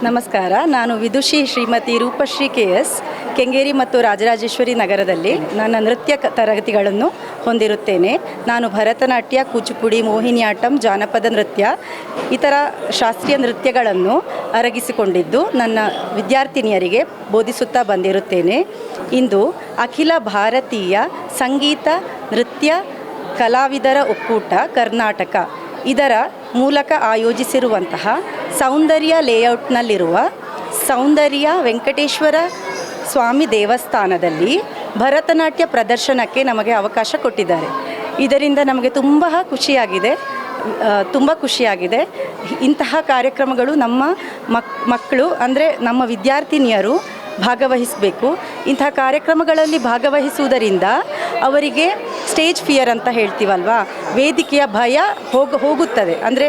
ನಮಸ್ಕಾರ. ನಾನು ವಿದುಷಿ ಶ್ರೀಮತಿ ರೂಪಶ್ರೀ KS, ಕೆಂಗೇರಿ ಮತ್ತು ರಾಜರಾಜೇಶ್ವರಿ ನಗರದಲ್ಲಿ ನನ್ನ ನೃತ್ಯ ತರಗತಿಗಳನ್ನು ಹೊಂದಿರುತ್ತೇನೆ. ನಾನು ಭರತನಾಟ್ಯ, ಕೂಚಿಪುಡಿ, ಮೋಹಿನಿಯಾಟ್ಟಂ, ಜಾನಪದ ನೃತ್ಯ ಇತರ ಶಾಸ್ತ್ರೀಯ ನೃತ್ಯಗಳನ್ನು ಅರಗಿಸಿಕೊಂಡಿದ್ದು ನನ್ನ ವಿದ್ಯಾರ್ಥಿನಿಯರಿಗೆ ಬೋಧಿಸುತ್ತಾ ಬಂದಿರುತ್ತೇನೆ. ಇಂದು ಅಖಿಲ ಭಾರತೀಯ ಸಂಗೀತ ನೃತ್ಯ ಕಲಾವಿದರ ಒಕ್ಕೂಟ ಕರ್ನಾಟಕ ಇದರ ಮೂಲಕ ಆಯೋಜಿಸಿರುವಂತಹ ಸೌಂದರ್ಯ ಲೇಔಟ್ನಲ್ಲಿರುವ ಸೌಂದರ್ಯ ವೆಂಕಟೇಶ್ವರ ಸ್ವಾಮಿ ದೇವಸ್ಥಾನದಲ್ಲಿ ಭರತನಾಟ್ಯ ಪ್ರದರ್ಶನಕ್ಕೆ ನಮಗೆ ಅವಕಾಶ ಕೊಟ್ಟಿದ್ದಾರೆ. ಇದರಿಂದ ನಮಗೆ ತುಂಬ ಖುಷಿಯಾಗಿದೆ. ಇಂತಹ ಕಾರ್ಯಕ್ರಮಗಳು ನಮ್ಮ ಮಕ್ಕಳು ಅಂದರೆ ನಮ್ಮ ವಿದ್ಯಾರ್ಥಿನಿಯರು ಭಾಗವಹಿಸಬೇಕು. ಇಂತಹ ಕಾರ್ಯಕ್ರಮಗಳಲ್ಲಿ ಭಾಗವಹಿಸುವುದರಿಂದ ಅವರಿಗೆ ಸ್ಟೇಜ್ ಫಿಯರ್ ಅಂತ ಹೇಳ್ತೀವಲ್ವಾ, ವೇದಿಕೆಯ ಭಯ ಹೋಗುತ್ತದೆ. ಅಂದರೆ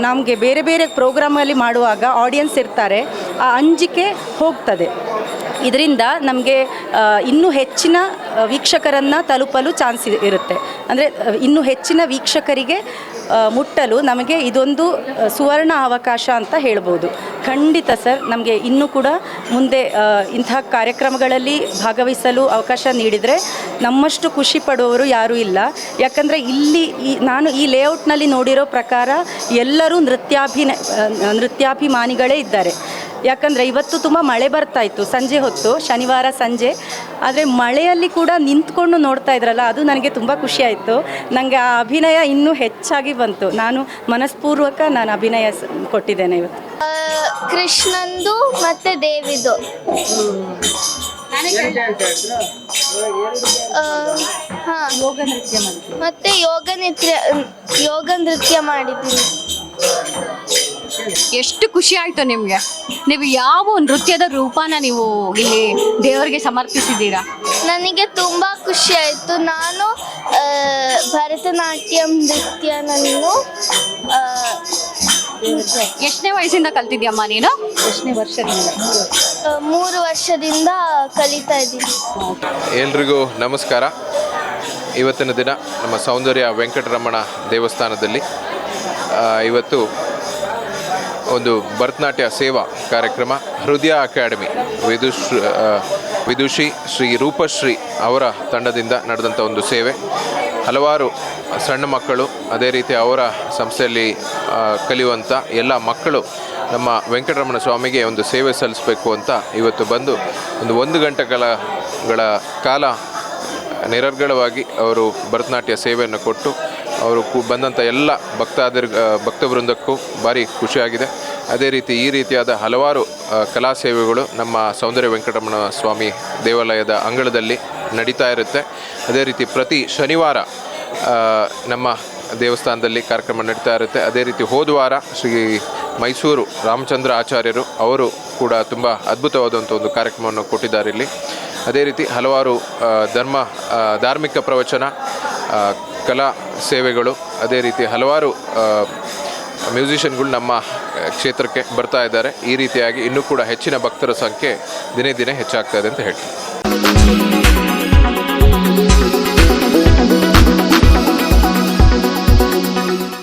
ನಮಗೆ ಬೇರೆ ಬೇರೆ ಪ್ರೋಗ್ರಾಮಲ್ಲಿ ಮಾಡುವಾಗ ಆಡಿಯನ್ಸ್ ಇರ್ತಾರೆ, ಆ ಅಂಜಿಕೆ ಹೋಗ್ತದೆ. ಇದರಿಂದ ನಮಗೆ ಇನ್ನೂ ಹೆಚ್ಚಿನ ವೀಕ್ಷಕರನ್ನು ತಲುಪಲು ಚಾನ್ಸ್ ಇರುತ್ತೆ. ಅಂದರೆ ಇನ್ನೂ ಹೆಚ್ಚಿನ ವೀಕ್ಷಕರಿಗೆ ಮುಟ್ಟಲು ನಮಗೆ ಇದೊಂದು ಸುವರ್ಣ ಅವಕಾಶ ಅಂತ ಹೇಳ್ಬೋದು. ಖಂಡಿತ ಸರ್, ನಮಗೆ ಇನ್ನೂ ಕೂಡ ಮುಂದೆ ಇಂತಹ ಕಾರ್ಯಕ್ರಮಗಳಲ್ಲಿ ಭಾಗವಹಿಸಲು ಅವಕಾಶ ನೀಡಿದರೆ ನಮ್ಮಷ್ಟು ಖುಷಿ ಪಡುವವರು ಯಾರೂ ಇಲ್ಲ. ಯಾಕಂದರೆ ನಾನು ಈ ಲೇಔಟ್ನಲ್ಲಿ ನೋಡಿರೋ ಪ್ರಕಾರ ಎಲ್ಲರೂ ನೃತ್ಯಾಭಿಮಾನಿಗಳೇ ಇದ್ದಾರೆ. ಯಾಕಂದರೆ ಇವತ್ತು ತುಂಬ ಮಳೆ ಬರ್ತಾಯಿತ್ತು ಸಂಜೆ ಹೊತ್ತು, ಶನಿವಾರ ಸಂಜೆ. ಆದರೆ ಮಳೆಯಲ್ಲಿ ಕೂಡ ನಿಂತ್ಕೊಂಡು ನೋಡ್ತಾ ಇದ್ರಲ್ಲ, ಅದು ನನಗೆ ತುಂಬ ಖುಷಿಯಾಯಿತು. ನನಗೆ ಆ ಅಭಿನಯ ಇನ್ನೂ ಹೆಚ್ಚಾಗಿ ಬಂತು. ನಾನು ಮನಸ್ಪೂರ್ವಕ ಅಭಿನಯ ಕೊಟ್ಟಿದ್ದೇನೆ ಇವತ್ತು. ಕೃಷ್ಣಂದು ಮತ್ತು ದೇವಿದು ಮತ್ತೆ ಯೋಗ ನೃತ್ಯ ಮಾಡಿದ್ದೀನಿ. ಎಷ್ಟು ಖುಷಿ ಆಯ್ತು ನಿಮಗೆ? ನೀವು ಯಾವ ನೃತ್ಯದ ರೂಪನ ನೀವು ಇಲ್ಲಿ ದೇವರಿಗೆ ಸಮರ್ಪಿಸಿದ್ದೀರಾ? ನನಗೆ ತುಂಬ ಖುಷಿ ಆಯಿತು. ನಾನು ಭರತನಾಟ್ಯಂ ನೃತ್ಯನನ್ನು ಎಷ್ಟನೇ ವಯಸ್ಸಿಂದ ಕಲ್ತಿದ್ಯಮ್ಮ ನೀನು? ಎಷ್ಟನೇ ವರ್ಷದಿಂದ? 3 ವರ್ಷದಿಂದ ಕಲಿತಾ ಇದ್ದೀನಿ. ಎಲ್ರಿಗೂ ನಮಸ್ಕಾರ. ಇವತ್ತಿನ ದಿನ ನಮ್ಮ ಸೌಂದರ್ಯ ವೆಂಕಟರಮಣ ದೇವಸ್ಥಾನದಲ್ಲಿ ಇವತ್ತು ಒಂದು ಭರತನಾಟ್ಯ ಸೇವಾ ಕಾರ್ಯಕ್ರಮ, ಹೃದಯ ಅಕಾಡೆಮಿ ವಿದುಷಿ ಶ್ರೀ ರೂಪಶ್ರೀ ಅವರ ತಂಡದಿಂದ ನಡೆದಂಥ ಒಂದು ಸೇವೆ. ಹಲವಾರು ಸಣ್ಣ ಮಕ್ಕಳು, ಅದೇ ರೀತಿ ಅವರ ಸಂಸ್ಥೆಯಲ್ಲಿ ಕಲಿಯುವಂಥ ಎಲ್ಲ ಮಕ್ಕಳು ನಮ್ಮ ವೆಂಕಟರಮಣ ಸ್ವಾಮಿಗೆ ಒಂದು ಸೇವೆ ಸಲ್ಲಿಸಬೇಕು ಅಂತ ಇವತ್ತು ಬಂದು ಒಂದು ಗಂಟೆಗಳ ಕಾಲ ನಿರರ್ಗಳವಾಗಿ ಅವರು ಭರತನಾಟ್ಯ ಸೇವೆಯನ್ನು ಕೊಟ್ಟು ಅವರು ಬಂದಂಥ ಎಲ್ಲ ಭಕ್ತವೃಂದಕ್ಕೂ ಭಾರಿ ಖುಷಿಯಾಗಿದೆ. ಅದೇ ರೀತಿ ಈ ರೀತಿಯಾದ ಹಲವಾರು ಕಲಾ ಸೇವೆಗಳು ನಮ್ಮ ಸೌಂದರ್ಯ ವೆಂಕಟರಮಣ ಸ್ವಾಮಿ ದೇವಾಲಯದ ಅಂಗಳದಲ್ಲಿ ನಡೀತಾ ಇರುತ್ತೆ. ಅದೇ ರೀತಿ ಪ್ರತಿ ಶನಿವಾರ ನಮ್ಮ ದೇವಸ್ಥಾನದಲ್ಲಿ ಕಾರ್ಯಕ್ರಮ ನಡೀತಾ ಇರುತ್ತೆ. ಅದೇ ರೀತಿ ಹೋದ ವಾರ ಶ್ರೀ ಮೈಸೂರು ರಾಮಚಂದ್ರ ಆಚಾರ್ಯರು ಅವರು ಕೂಡ ತುಂಬ ಅದ್ಭುತವಾದಂಥ ಒಂದು ಕಾರ್ಯಕ್ರಮವನ್ನು ಕೊಟ್ಟಿದ್ದಾರೆ ಇಲ್ಲಿ. ಅದೇ ರೀತಿ ಹಲವಾರು ಧಾರ್ಮಿಕ ಪ್ರವಚನ, ಕಲಾ ಸೇವೆಗಳು, ಅದೇ ರೀತಿ ಹಲವಾರು ಮ್ಯೂಸಿಷಿಯನ್ಗಳು ನಮ್ಮ ಕ್ಷೇತ್ರಕ್ಕೆ ಬರ್ತಾ ಇದ್ದಾರೆ. ಈ ರೀತಿಯಾಗಿ ಇನ್ನೂ ಕೂಡ ಹೆಚ್ಚಿನ ಭಕ್ತರ ಸಂಖ್ಯೆ ದಿನೇ ದಿನೇ ಹೆಚ್ಚಾಗ್ತಾ ಇದೆ ಅಂತ ಹೇಳ್ತೀನಿ.